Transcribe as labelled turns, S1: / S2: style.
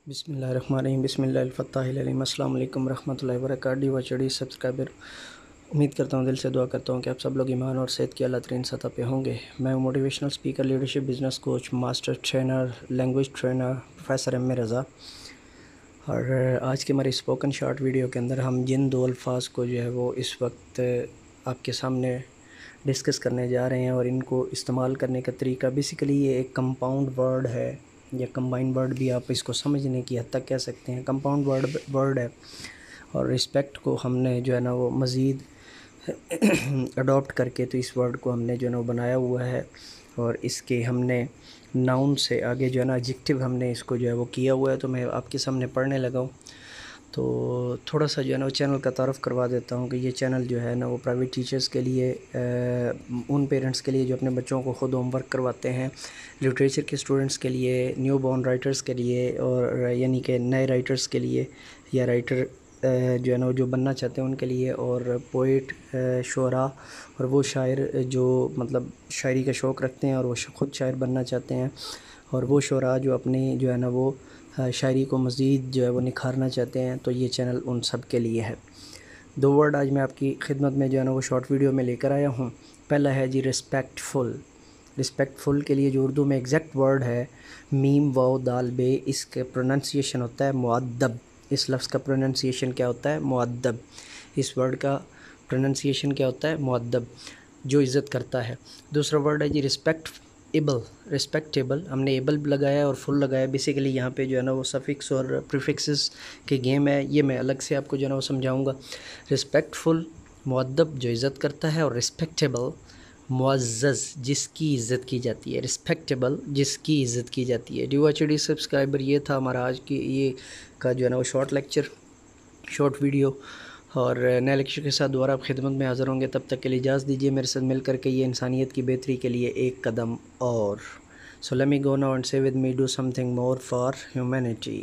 S1: بسم اللہ الرحمن الرحیم، بسم اللہ الفتاح العلیم، السلام علیکم ورحمۃ اللہ وبرکاتہ۔ ڈیواچڑی سبسکرائبر، امید کرتا ہوں، دل سے دعا کرتا ہوں کہ آپ سب لوگ ایمان اور صحت کی اعلیٰ ترین سطح پہ ہوں گے۔ میں motivational speaker, leadership, business coach, master trainer, language trainer professor M A Raza, اور آج کے ہمارے اسپوکن شارٹ ویڈیو کے اندر ہم جن دو الفاظ کو جو ہے وہ اس وقت آپ کے سامنے ڈسکس کرنے جا رہے ہیں اور ان کو استعمال کرنے کا طریقہ، بیسیکلی یہ ایک کمپاؤنڈ ورڈ ہے یا کمبائن ورڈ بھی آپ اس کو سمجھنے کی حد تک کہہ سکتے ہیں۔ کمپاؤنڈ ورڈ ہے اور رسپیکٹ کو ہم نے جو ہے نا وہ مزید اڈاپٹ کر کے تو اس ورڈ کو ہم نے جو ہے نا وہ بنایا ہوا ہے، اور اس کے ہم نے ناؤن سے آگے جو ہے نا ایڈجیکٹیو ہم نے اس کو جو ہے وہ کیا ہوا ہے۔ تو میں آپ کے سامنے پڑھنے لگا ہوں، تو تھوڑا سا جو ہے نا وہ چینل کا تعارف کروا دیتا ہوں کہ یہ چینل جو ہے نا وہ پرائیویٹ ٹیچرز کے لیے، ان پیرنٹس کے لیے جو اپنے بچوں کو خود ہوم ورک کرواتے ہیں، لٹریچر کے اسٹوڈنٹس کے لیے، نیو بورن رائٹرز کے لیے، اور یعنی کہ نئے رائٹرز کے لیے یا رائٹر جو ہے نا وہ جو بننا چاہتے ہیں ان کے لیے، اور پوئٹ، شعراء اور وہ شاعر جو مطلب شاعری کا شوق رکھتے ہیں اور وہ خود شاعر بننا چاہتے ہیں، اور وہ شعراء جو اپنی جو ہے نا وہ شاعری کو مزید جو ہے وہ نکھارنا چاہتے ہیں، تو یہ چینل ان سب کے لیے ہے۔ دو ورڈ آج میں آپ کی خدمت میں جو ہے نا وہ شارٹ ویڈیو میں لے کر آیا ہوں۔ پہلا ہے جی ریسپیکٹ فل۔ ریسپیکٹ فل کے لیے جو اردو میں ایگزیکٹ ورڈ ہے میم واو دال بے، اس کا پروننسیشن ہوتا ہے مؤدب۔ اس لفظ کا پروننسیشن کیا ہوتا ہے؟ مؤدب۔ اس ورڈ کا پروننسیشن کیا ہوتا ہے؟ مؤدب، جو عزت کرتا ہے۔ دوسرا ورڈ ہے جی ریسپیکٹیبل۔ ریسپیکٹیبل، ہم نے ایبل لگایا اور فل لگایا، بیسیکلی یہاں پہ جو ہے نا وہ سفکس اور پریفکسز کے گیم ہے، یہ میں الگ سے آپ کو جو ہے نا وہ سمجھاؤں گا۔ ریسپیکٹ فل مؤدب، جو عزت کرتا ہے، اور ریسپیکٹیبل معزز، جس کی عزت کی جاتی ہے۔ ریسپیکٹیبل، جس کی عزت کی جاتی ہے۔ ڈیواچڑی سبسکرائبر، یہ تھا ہمارا آج کی یہ کا جو ہے نا وہ شارٹ لیکچر، شارٹ ویڈیو، اور نئے لیکچر کے ساتھ دوبارہ آپ خدمت میں حاضر ہوں گے۔ تب تک کے لیے اجازت دیجیے میرے ساتھ مل کر کے یہ انسانیت کی بہتری کے لیے ایک قدم اور۔ So let me go now and say with me, do something more for humanity.